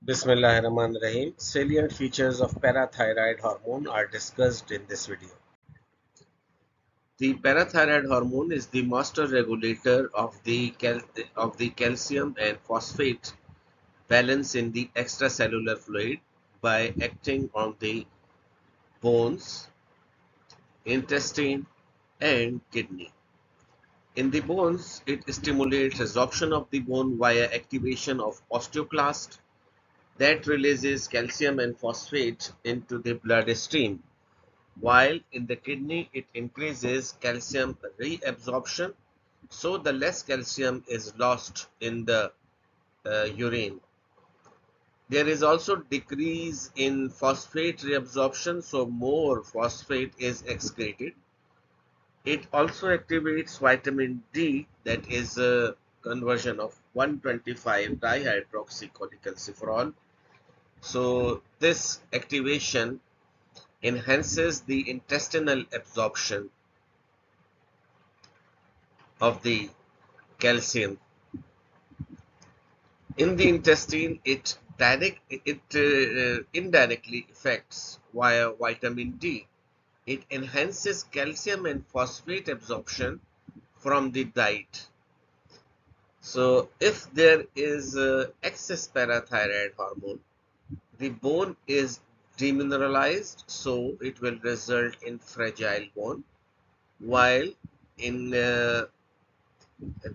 Bismillahirrahmanirrahim. Salient features of parathyroid hormone are discussed in this video. The parathyroid hormone is the master regulator of the calcium and phosphate balance in the extracellular fluid by acting on the bones, intestine, and kidney. In the bones, it stimulates resorption of the bone via activation of osteoclast that releases calcium and phosphate into the bloodstream, while in the kidney it increases calcium reabsorption, so the less calcium is lost in the urine. There is also decrease in phosphate reabsorption, so more phosphate is excreted. It also activates vitamin D, that is a conversion of 125 dihydroxycholecalciferol. So this activation enhances the intestinal absorption of the calcium. In the intestine, it indirectly affects via vitamin D. It enhances calcium and phosphate absorption from the diet. So if there is excess parathyroid hormone, the bone is demineralized, so it will result in fragile bone, while in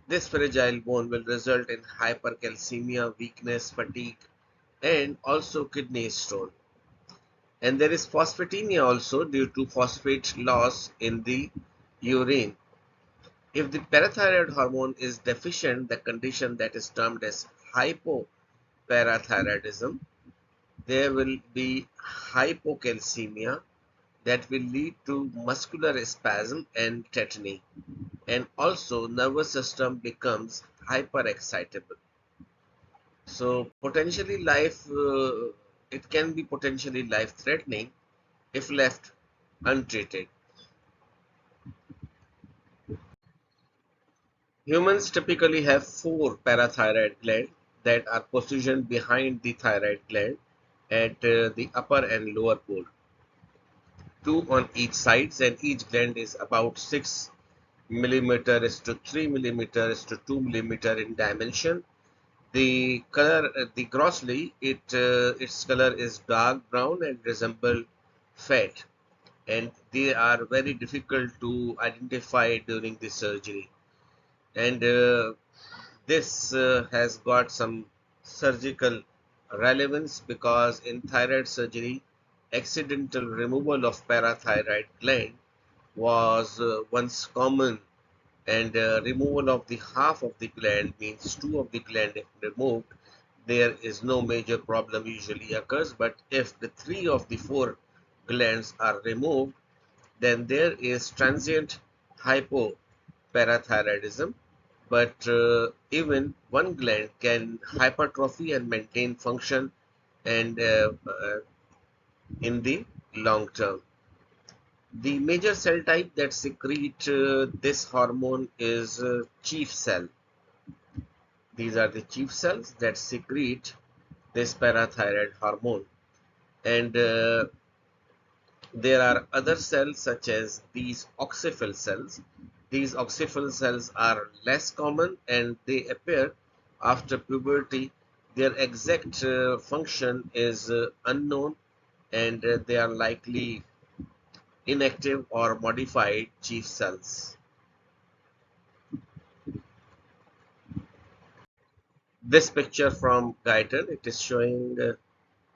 this fragile bone will result in hypercalcemia, weakness, fatigue, and also kidney stone. And there is phosphatemia also due to phosphate loss in the urine. If the parathyroid hormone is deficient, the condition that is termed as hypoparathyroidism, there will be hypocalcemia that will lead to muscular spasm and tetany, and also nervous system becomes hyperexcitable. So potentially it can be potentially life threatening if left untreated. Humans typically have four parathyroid glands that are positioned behind the thyroid gland at the upper and lower pole, two on each sides, and each gland is about 6 millimeters to 3 millimeters to 2 millimeter in dimension. The color, the grossly, its color is dark brown and resemble fat, and they are very difficult to identify during the surgery. And this has got some surgical relevance because in thyroid surgery, accidental removal of parathyroid gland was once common, and removal of the half of the gland means two of the gland if removed, there is no major problem usually occurs. But if the three of the four glands are removed, then there is transient hypoparathyroidism. But even one gland can hypertrophy and maintain function, and in the long term. The major cell type that secrete this hormone is chief cell. These are the chief cells that secrete this parathyroid hormone. And there are other cells such as these oxyphil cells. These oxyphil cells are less common and they appear after puberty. Their exact function is unknown, and they are likely inactive or modified chief cells. This picture from Guyton, it is showing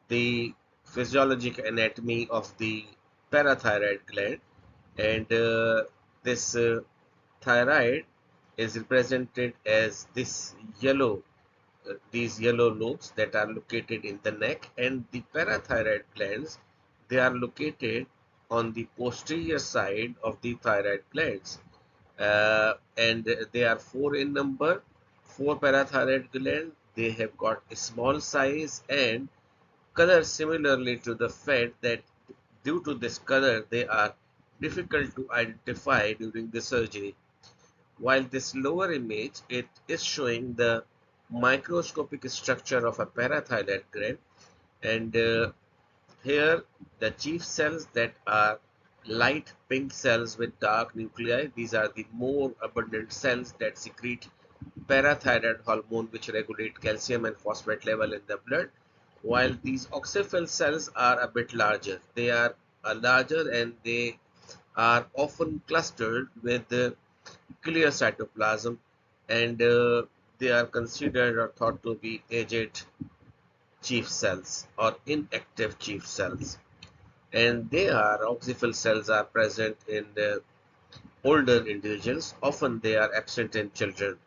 the physiologic anatomy of the parathyroid gland, and this thyroid is represented as this yellow these yellow lobes that are located in the neck, and the parathyroid glands, they are located on the posterior side of the thyroid glands, and they are four in number. Four parathyroid glands, they have got a small size and color similarly to the fat, that due to this color they are difficult to identify during the surgery. While this lower image, it is showing the microscopic structure of a parathyroid gland, and here the chief cells that are light pink cells with dark nuclei. These are the more abundant cells that secrete parathyroid hormone, which regulate calcium and phosphate level in the blood, while these oxyphil cells are a bit larger. They are larger and they are often clustered with clear cytoplasm, and they are considered or thought to be aged chief cells or inactive chief cells, and they are oxyphil cells are present in the older individuals. Often they are absent in children.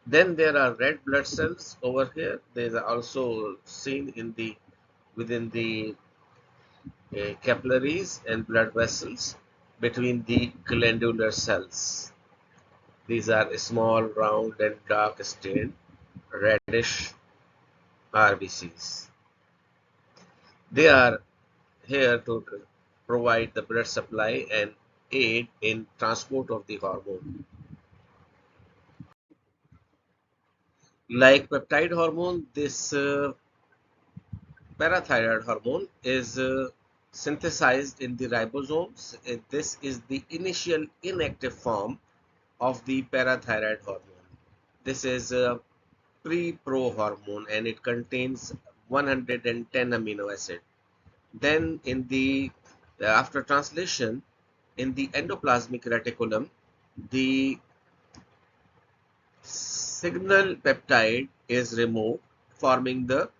Then there are red blood cells over here. They are also seen in the within the capillaries and blood vessels between the glandular cells. These are small, round, and dark stained reddish RBCs. They are here to provide the blood supply and aid in transport of the hormone. Like peptide hormone, this parathyroid hormone is synthesized in the ribosomes. This is the initial inactive form of the parathyroid hormone. This is a pre-pro hormone and it contains 110 amino acid. Then in the after translation in the endoplasmic reticulum, the signal peptide is removed, forming the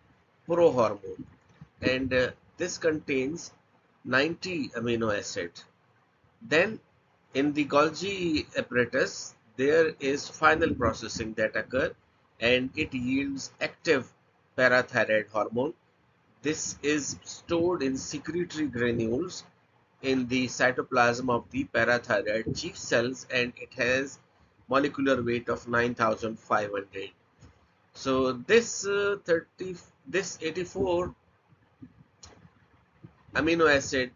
prohormone, and this contains 90 amino acid. Then in the Golgi apparatus, there is final processing that occur and it yields active parathyroid hormone. This is stored in secretory granules in the cytoplasm of the parathyroid chief cells, and it has molecular weight of 9500. So this 84 amino acid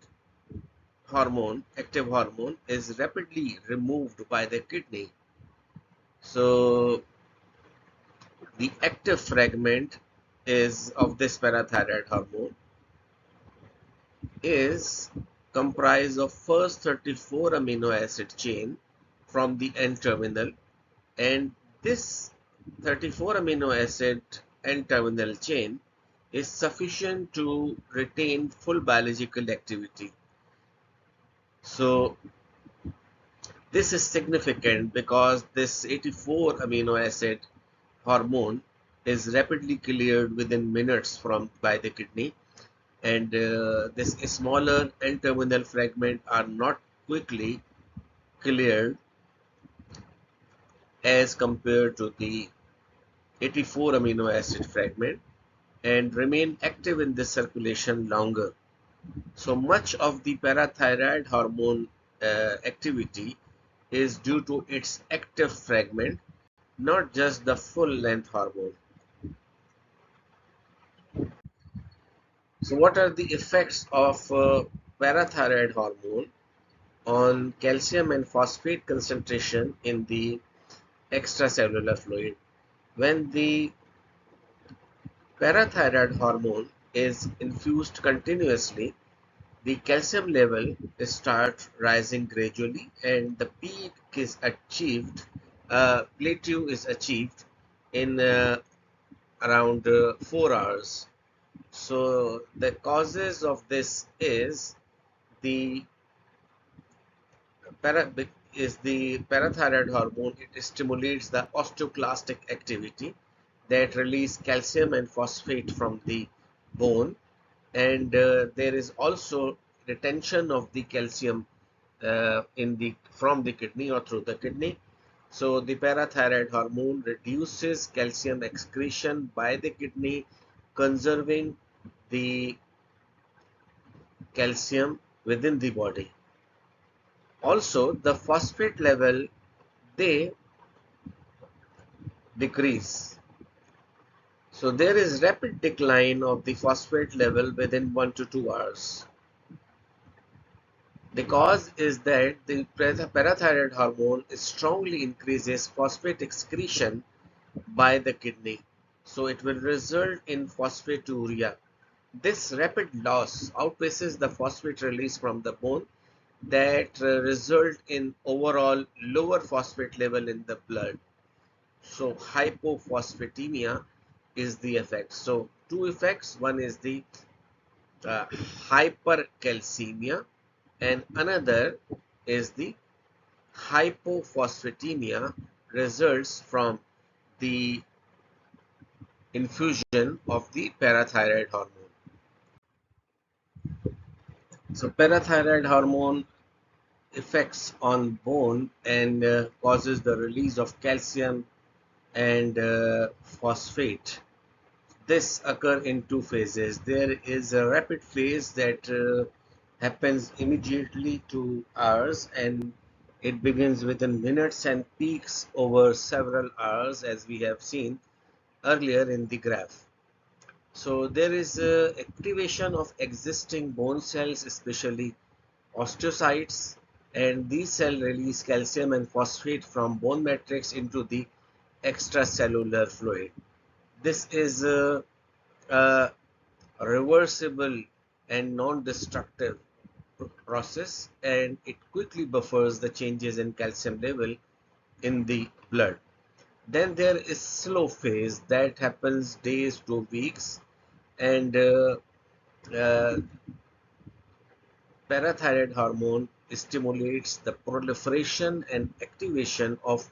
hormone, active hormone, is rapidly removed by the kidney. So the active fragment is of this parathyroid hormone is comprised of first 34 amino acid chain from the N terminal, and this 34 amino acid N terminal chain is sufficient to retain full biological activity. So this is significant because this 84 amino acid hormone is rapidly cleared within minutes from by the kidney, and this smaller N-terminal fragment are not quickly cleared as compared to the 84 amino acid fragment and remain active in the circulation longer. So much of the parathyroid hormone activity is due to its active fragment, not just the full length hormone. So what are the effects of parathyroid hormone on calcium and phosphate concentration in the extracellular fluid? When the parathyroid hormone is infused continuously, the calcium level starts rising gradually and the peak is achieved, plateau is achieved in around 4 hours. So the causes of this is the parathyroid hormone. It stimulates the osteoclastic activity that release calcium and phosphate from the bone, and there is also retention of the calcium in the from the kidney or through the kidney. So the parathyroid hormone reduces calcium excretion by the kidney, conserving the calcium within the body. Also, the phosphate level, they decrease. So there is rapid decline of the phosphate level within 1 to 2 hours. The cause is that the parathyroid hormone strongly increases phosphate excretion by the kidney. So it will result in phosphaturia. This rapid loss outpaces the phosphate release from the bone that result in overall lower phosphate level in the blood. So hypophosphatemia is the effect. So two effects. One is the uh, hypercalcemia and another is the hypophosphatemia results from the infusion of the parathyroid hormone. So parathyroid hormone effects on bone and causes the release of calcium and phosphate. This occur in two phases. There is a rapid phase that happens immediately to hours, and it begins within minutes and peaks over several hours, as we have seen earlier in the graph. So there is activation of existing bone cells, especially osteocytes, and these cells release calcium and phosphate from bone matrix into the extracellular fluid. This is a reversible and non-destructive process, and it quickly buffers the changes in calcium level in the blood. Then there is slow phase that happens days to weeks, and uh, parathyroid hormone stimulates the proliferation and activation of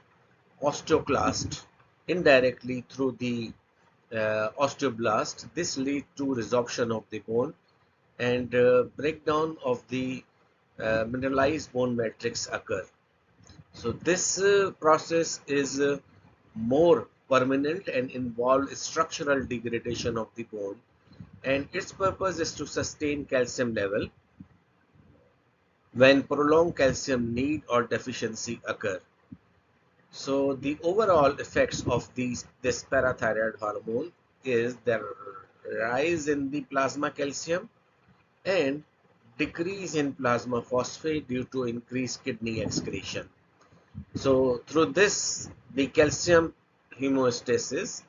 osteoclast indirectly through the osteoblast. This leads to resorption of the bone and breakdown of the mineralized bone matrix occur. So this process is more permanent and involves structural degradation of the bone, and its purpose is to sustain calcium level when prolonged calcium need or deficiency occur. So the overall effects of this parathyroid hormone is the rise in the plasma calcium and decrease in plasma phosphate due to increased kidney excretion. So through this, the calcium homeostasis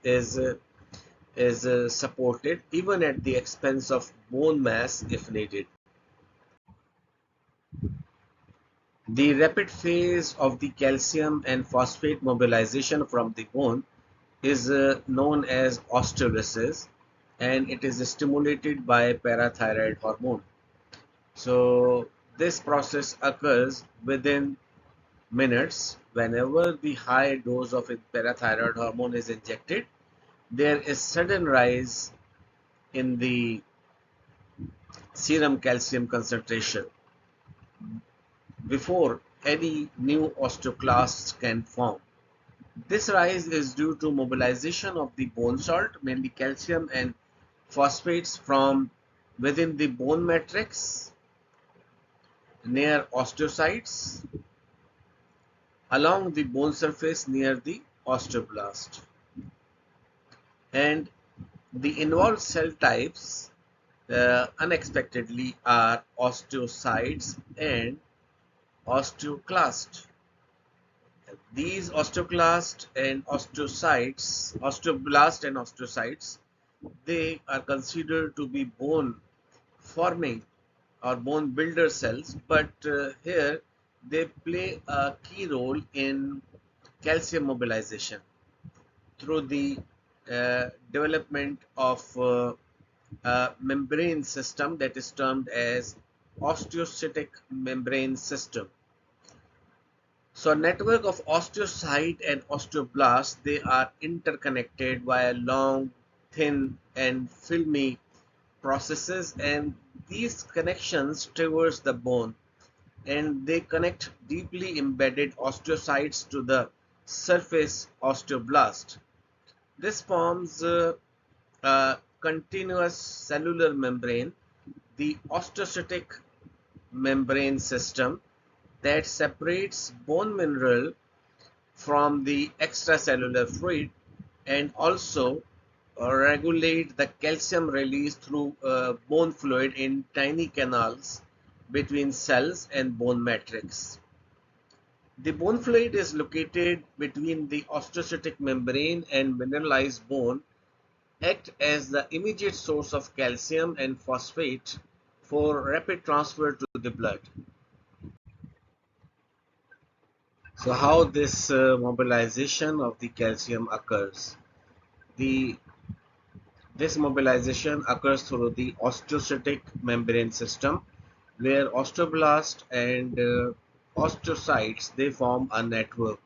is supported even at the expense of bone mass if needed. The rapid phase of the calcium and phosphate mobilization from the bone is known as osteolysis, and it is stimulated by parathyroid hormone. So this process occurs within minutes. Whenever the high dose of parathyroid hormone is injected, there is sudden rise in the serum calcium concentration before any new osteoclasts can form. This rise is due to mobilization of the bone salt, mainly calcium and phosphates from within the bone matrix near osteocytes along the bone surface near the osteoblast. And the involved cell types unexpectedly are osteocytes and osteoclast. These osteoblast and osteocytes, they are considered to be bone forming or bone builder cells, but here they play a key role in calcium mobilization through the development of a membrane system that is termed as osteocytic membrane system. So a network of osteocyte and osteoblast, they are interconnected via long, thin and filmy processes, and these connections traverse the bone and they connect deeply embedded osteocytes to the surface osteoblast. This forms a continuous cellular membrane, the osteocytic membrane system, that separates bone mineral from the extracellular fluid and also regulate the calcium release through bone fluid in tiny canals between cells and bone matrix. The bone fluid is located between the osteocytic membrane and mineralized bone, act as the immediate source of calcium and phosphate for rapid transfer to the blood. So how this mobilization of the calcium occurs? The This mobilization occurs through the osteocytic membrane system, where osteoblasts and osteocytes they form a network.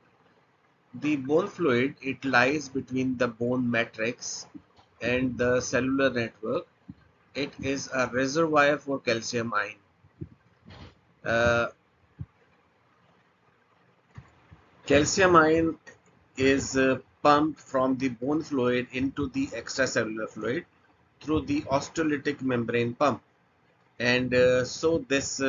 The bone fluid it lies between the bone matrix and the cellular network. It is a reservoir for calcium ion. Uh, Calcium ion is pumped from the bone fluid into the extracellular fluid through the osteolytic membrane pump. And so this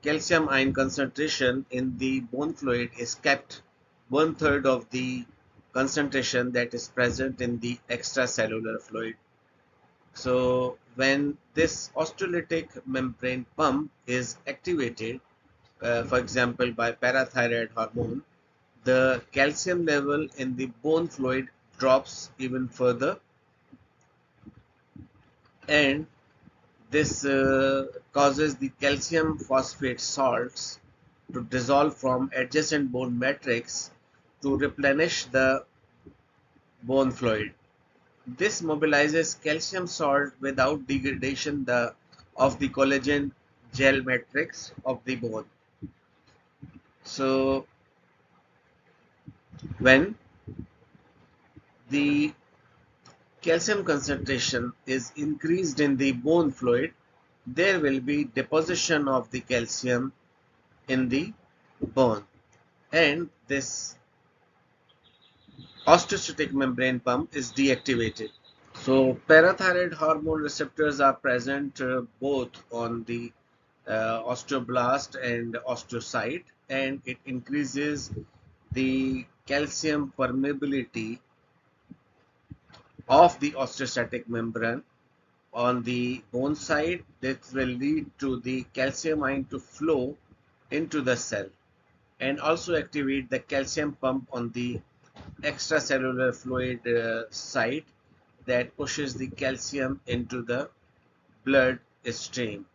calcium ion concentration in the bone fluid is kept one third of the concentration that is present in the extracellular fluid. So when this osteolytic membrane pump is activated, for example by parathyroid hormone, the calcium level in the bone fluid drops even further, and this causes the calcium phosphate salts to dissolve from adjacent bone matrix to replenish the bone fluid. This mobilizes calcium salt without degradation of the collagen gel matrix of the bone. So when the calcium concentration is increased in the bone fluid, there will be deposition of the calcium in the bone, and this osteocytic membrane pump is deactivated. So parathyroid hormone receptors are present both on the osteoblast and osteocyte, and it increases the calcium permeability of the osteocytic membrane on the bone side. This will lead to the calcium ion to flow into the cell and also activate the calcium pump on the extracellular fluid side that pushes the calcium into the blood stream.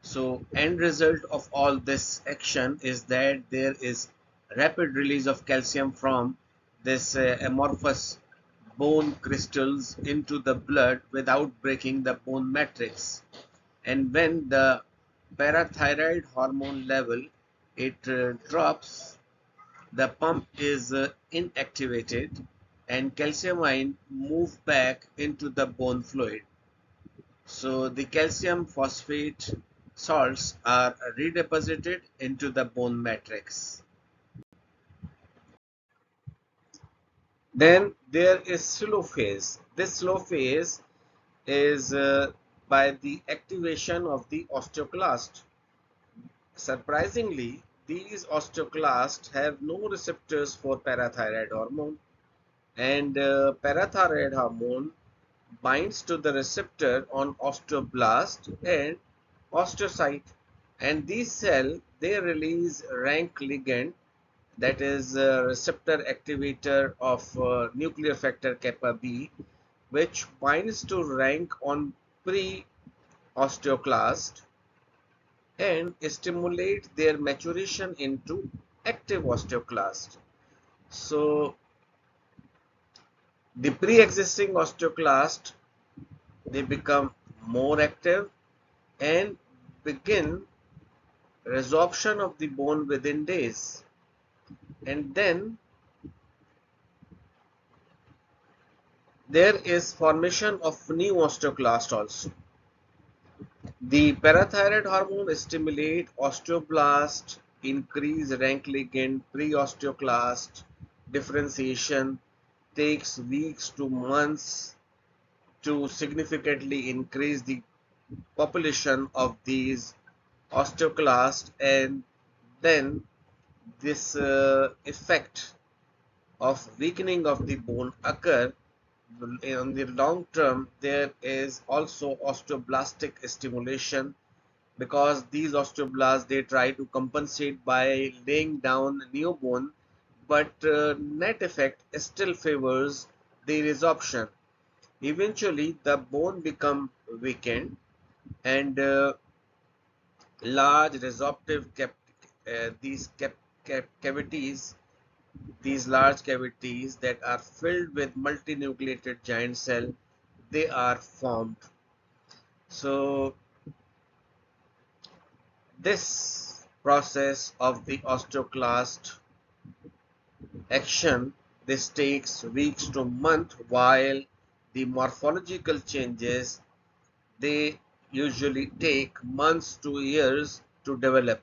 So end result of all this action is that there is rapid release of calcium from this amorphous bone crystals into the blood without breaking the bone matrix. And when the parathyroid hormone level it drops, the pump is inactivated and calcium ion move back into the bone fluid. So the calcium phosphate salts are redeposited into the bone matrix. Then there is slow phase. This slow phase is by the activation of the osteoclast. Surprisingly, these osteoclasts have no receptors for parathyroid hormone, and parathyroid hormone binds to the receptor on osteoblast and osteocyte, and these cells they release rank ligand, that is receptor activator of nuclear factor kappa B, which binds to rank on pre-osteoclast and stimulate their maturation into active osteoclast. So the pre-existing osteoclast they become more active and begin resorption of the bone within days. And then there is formation of new osteoclast also. The parathyroid hormone stimulate osteoblast, increase rank ligand, pre-osteoclast differentiation takes weeks to months to significantly increase the population of these osteoclasts, and then this effect of weakening of the bone occur. In the long term there is also osteoblastic stimulation because these osteoblasts, they try to compensate by laying down new bone, but net effect still favors the resorption. Eventually the bone become weakened, and large resorptive cavities, these large cavities that are filled with multinucleated giant cell, they are formed. So this process of the osteoclast action, this takes weeks to months, while the morphological changes, they usually take months to years to develop.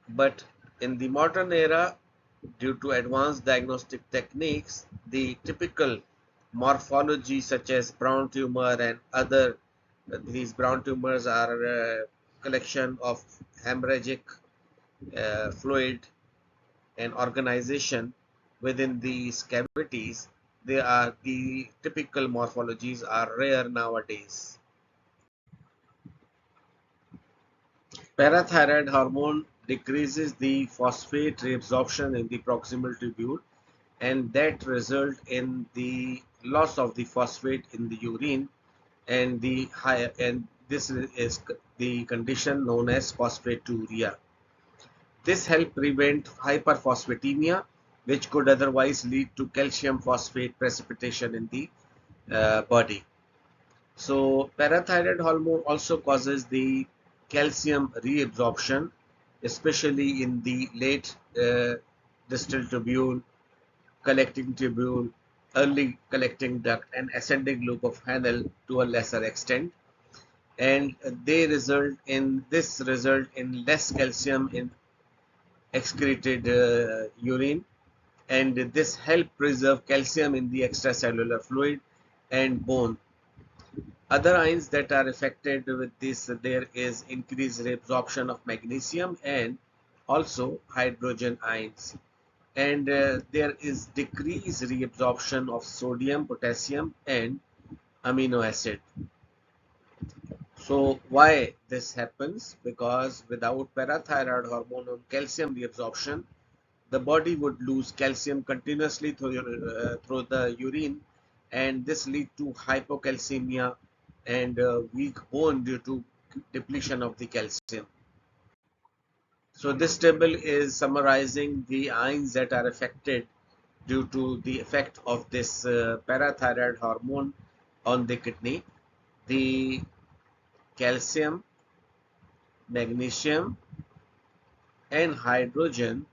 But in the modern era, due to advanced diagnostic techniques, the typical morphology such as brown tumor and other, these brown tumors are a collection of hemorrhagic fluid and organization within these cavities. They are the typical morphologies are rare nowadays. Parathyroid hormone decreases the phosphate reabsorption in the proximal tubule, and that result in the loss of the phosphate in the urine, and the high, and this is the condition known as phosphaturia. This helps prevent hyperphosphatemia, which could otherwise lead to calcium phosphate precipitation in the body. So parathyroid hormone also causes the calcium reabsorption, especially in the late distal tubule, collecting tubule, early collecting duct, and ascending loop of Hanel to a lesser extent. And they result in less calcium in excreted urine, and this help preserve calcium in the extracellular fluid and bone. Other ions that are affected with this, there is increased reabsorption of magnesium and also hydrogen ions, and there is decreased reabsorption of sodium, potassium, and amino acid. So why this happens? Because without parathyroid hormone on calcium reabsorption, the body would lose calcium continuously through the urine, and this lead to hypocalcemia and weak bone due to depletion of the calcium. So this table is summarizing the ions that are affected due to the effect of this parathyroid hormone on the kidney. The calcium, magnesium, and hydrogen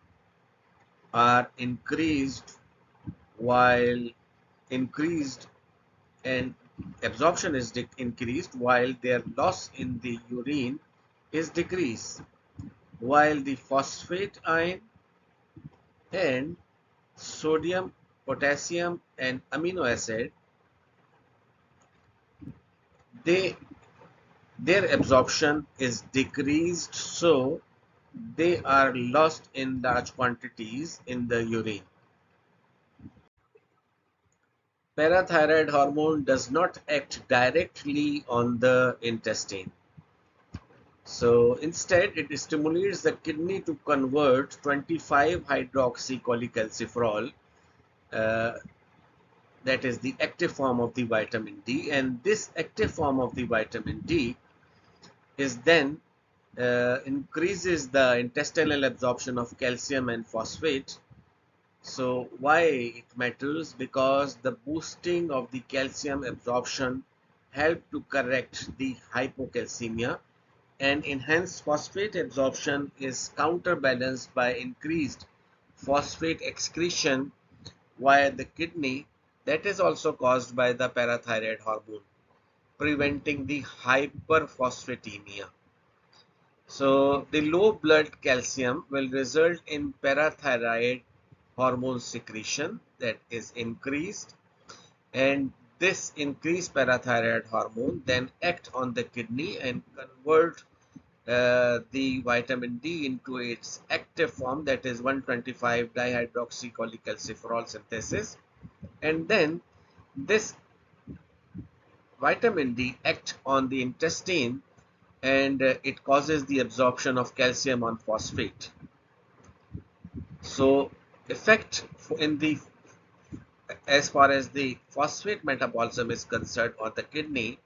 are increased, while increased and absorption is increased, while their loss in the urine is decreased, while the phosphate ion and sodium, potassium, and amino acid, they their absorption is decreased, so they are lost in large quantities in the urine. Parathyroid hormone does not act directly on the intestine. So instead, it stimulates the kidney to convert 25-hydroxycholecalciferol, uh, that is the active form of the vitamin D, and this active form of the vitamin D is then increases the intestinal absorption of calcium and phosphate. So why it matters? Because the boosting of the calcium absorption help to correct the hypocalcemia, and enhanced phosphate absorption is counterbalanced by increased phosphate excretion via the kidney, that is also caused by the parathyroid hormone, preventing the hyperphosphatemia. So the low blood calcium will result in parathyroid hormone secretion that is increased, and this increased parathyroid hormone then act on the kidney and convert the vitamin D into its active form, that is 125 dihydroxycholecalciferol synthesis, and then this vitamin D act on the intestine and it causes the absorption of calcium on phosphate. So effect in the as far as the phosphate metabolism is concerned on the kidney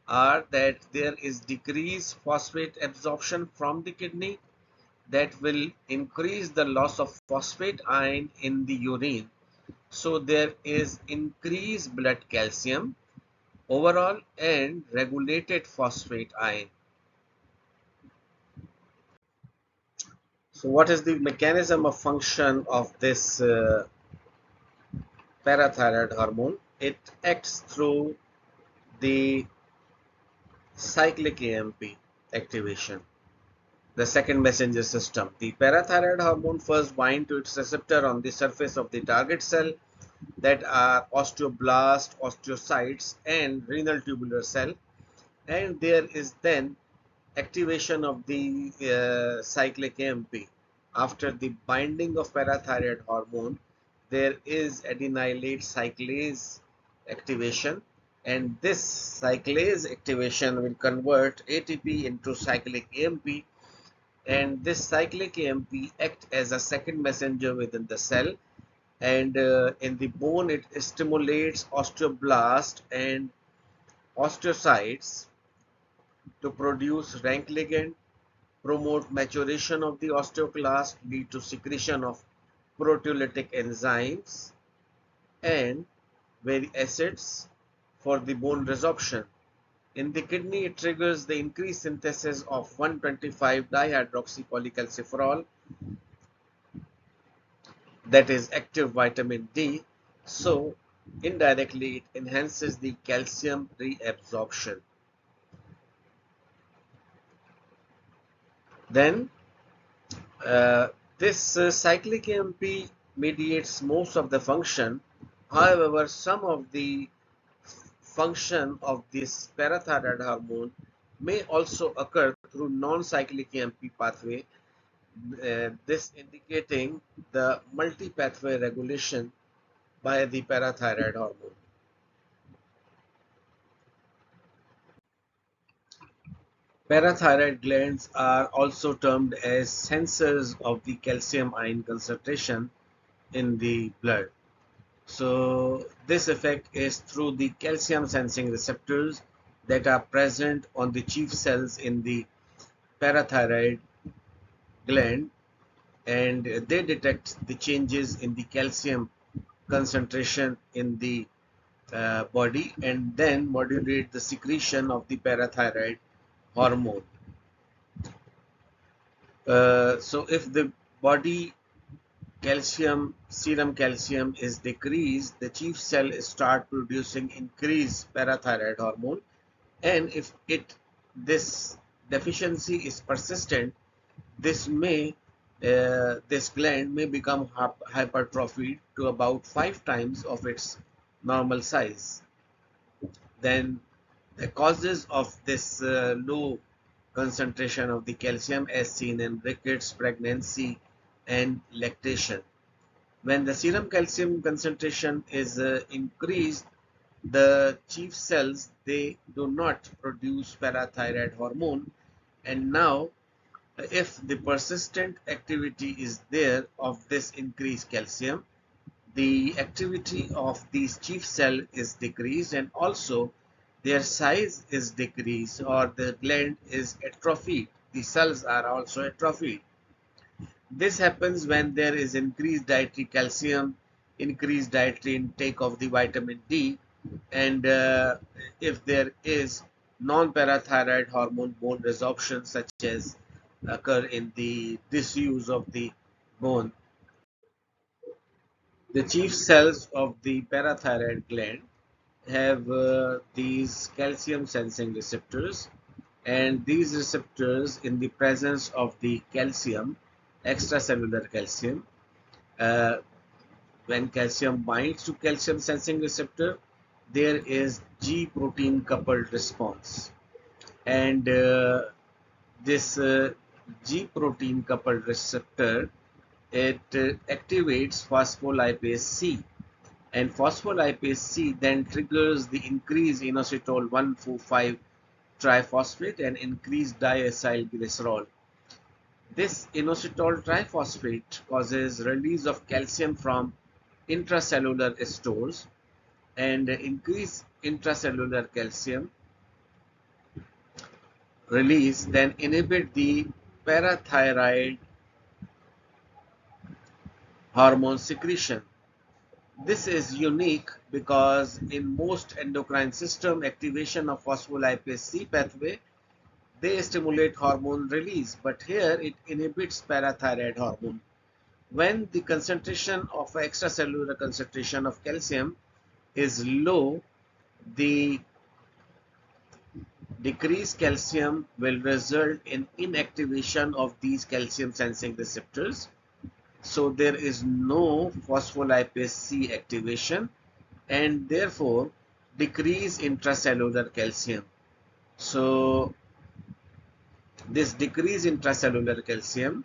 are that there is decreased phosphate absorption from the kidney that will increase the loss of phosphate ion in the urine. So there is increased blood calcium overall and regulated phosphate ion. So what is the mechanism of function of this parathyroid hormone? It acts through the cyclic AMP activation, the second messenger system. The parathyroid hormone first binds to its receptor on the surface of the target cell that are osteoblast, osteocytes, and renal tubular cell, and there is then activation of the cyclic AMP. After the binding of parathyroid hormone, there is adenylate cyclase activation, and this cyclase activation will convert ATP into cyclic AMP, and this cyclic AMP act as a second messenger within the cell, and in the bone it stimulates osteoblast and osteocytes to produce rank ligand, promote maturation of the osteoclast, lead to secretion of proteolytic enzymes and very acids for the bone resorption. In the kidney, it triggers the increased synthesis of 125 dihydroxycholecalciferol, that is active vitamin D. So indirectly, it enhances the calcium reabsorption. Then Uh, this cyclic AMP mediates most of the function. However, some of the function of this parathyroid hormone may also occur through non-cyclic AMP pathway, this indicating the multi-pathway regulation by the parathyroid hormone. Parathyroid glands are also termed as sensors of the calcium ion concentration in the blood. So this effect is through the calcium sensing receptors that are present on the chief cells in the parathyroid gland, and they detect the changes in the calcium concentration in the body and then modulate the secretion of the parathyroid hormone. So if the body serum calcium is decreased, the chief cell start producing increased parathyroid hormone, and if this deficiency is persistent, this gland may become hypertrophied to about 5 times of its normal size. Then the causes of this low concentration of the calcium as seen in rickets, pregnancy, and lactation. When the serum calcium concentration is increased, the chief cells, they do not produce parathyroid hormone, and now if the persistent activity is there of this increased calcium, the activity of these chief cell is decreased, and also their size is decreased, or the gland is atrophied. The cells are also atrophied. This happens when there is increased dietary calcium, increased dietary intake of the vitamin D, and if there is non-parathyroid hormone bone resorption, such as occur in the disuse of the bone. The chief cells of the parathyroid gland have these calcium sensing receptors, and these receptors, in the presence of the calcium, extracellular calcium, uh, when calcium binds to calcium sensing receptor, there is G protein coupled response, and this G protein coupled receptor, it activates phospholipase C, and phospholipase C then triggers the increase in inositol 1,4,5 triphosphate and increased diacylglycerol. This inositol triphosphate causes release of calcium from intracellular stores, and increased intracellular calcium release then inhibit the parathyroid hormone secretion. This is unique because in most endocrine system, activation of phospholipase C pathway, they stimulate hormone release, but here it inhibits parathyroid hormone. When the concentration of extracellular concentration of calcium is low, the decreased calcium will result in inactivation of these calcium sensing receptors. So there is no phospholipase C activation and therefore decrease intracellular calcium. So this decrease intracellular calcium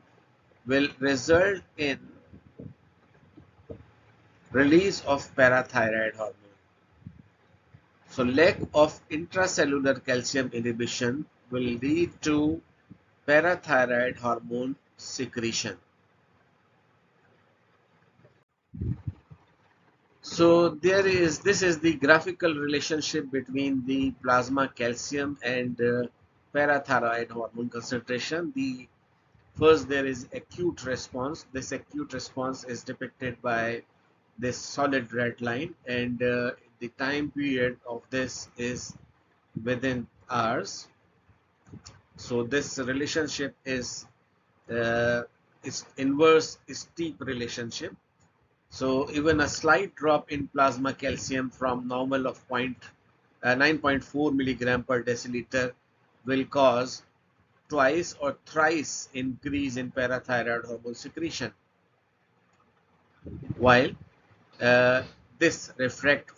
will result in release of parathyroid hormone. So lack of intracellular calcium inhibition will lead to parathyroid hormone secretion. So this is the graphical relationship between the plasma calcium and parathyroid hormone concentration. First there is acute response. This acute response is depicted by this solid red line, and the time period of this is within hours. So this relationship uh, is inverse steep relationship. So even a slight drop in plasma calcium from normal of 9.4 milligram per deciliter will cause twice or thrice increase in parathyroid hormone secretion, while uh, this reflect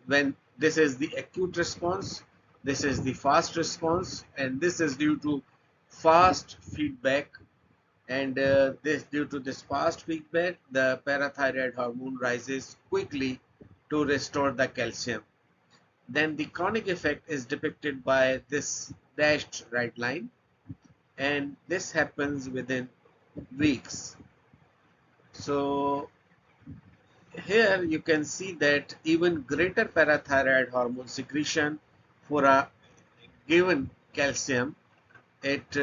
when this is the acute response, this is the fast response, and this is due to fast feedback. And this due to this fast feedback, the parathyroid hormone rises quickly to restore the calcium. Then the chronic effect is depicted by this dashed right line, and this happens within weeks. So here you can see that even greater parathyroid hormone secretion for a given calcium, it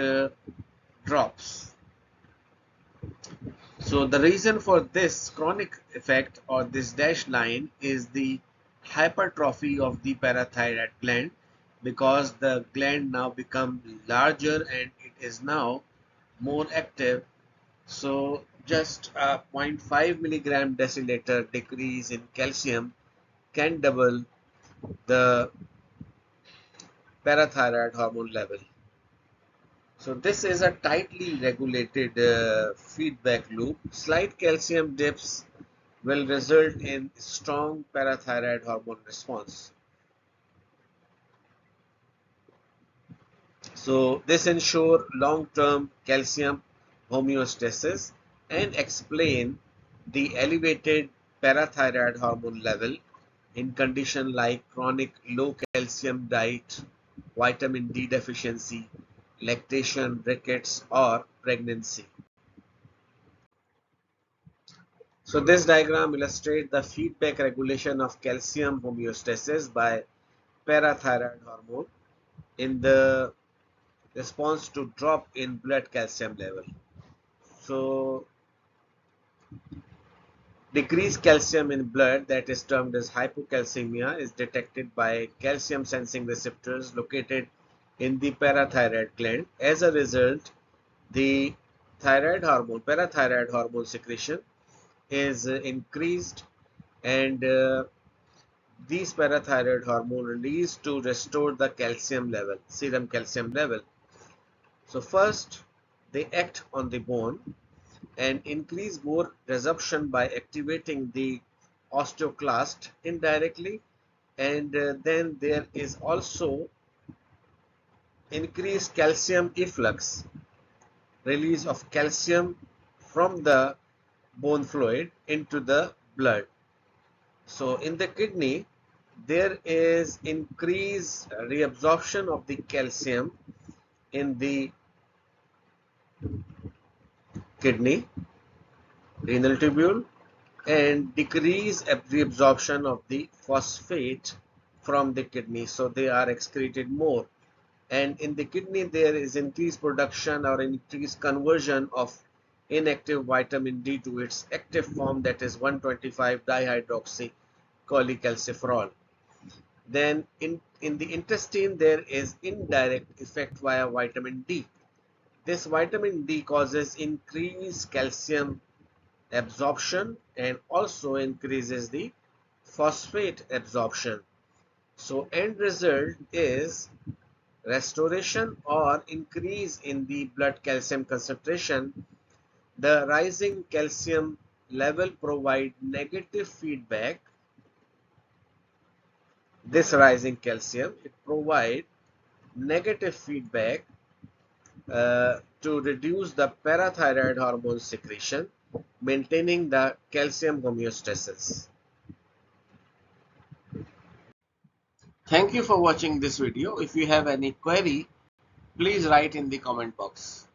drops. So the reason for this chronic effect or this dashed line is the hypertrophy of the parathyroid gland, because the gland now becomes larger and it is now more active. So just a zero point 0.5 milligram deciliter decrease in calcium can double the parathyroid hormone level. So this is a tightly regulated feedback loop. Slight calcium dips will result in strong parathyroid hormone response. So this ensure long-term calcium homeostasis and explain the elevated parathyroid hormone level in condition like chronic low calcium diet, vitamin D deficiency, lactation, rickets, or pregnancy. So this diagram illustrates the feedback regulation of calcium homeostasis by parathyroid hormone in the response to drop in blood calcium level. So decreased calcium in blood, that is termed as hypocalcemia, is detected by calcium sensing receptors located in the parathyroid gland. As a result, the parathyroid hormone secretion is increased, and these parathyroid hormone released to restore the calcium level, serum calcium level. So first, they act on the bone and increase bone resorption by activating the osteoclast indirectly, and then there is also increased calcium efflux, release of calcium from the bone fluid into the blood. So in the kidney, there is increased reabsorption of the calcium in the kidney, renal tubule, and decrease reabsorption of the phosphate from the kidney, so they are excreted more. And in the kidney there is increased production or increased conversion of inactive vitamin D to its active form, that is 125 dihydroxycholecalciferol. Then in the intestine there is indirect effect via vitamin D. This vitamin D causes increased calcium absorption and also increases the phosphate absorption. So end result is restoration or increase in the blood calcium concentration. The rising calcium level provide negative feedback. This rising calcium, it provide negative feedback to reduce the parathyroid hormone secretion, maintaining the calcium homeostasis. Thank you for watching this video. If you have any query, please write in the comment box.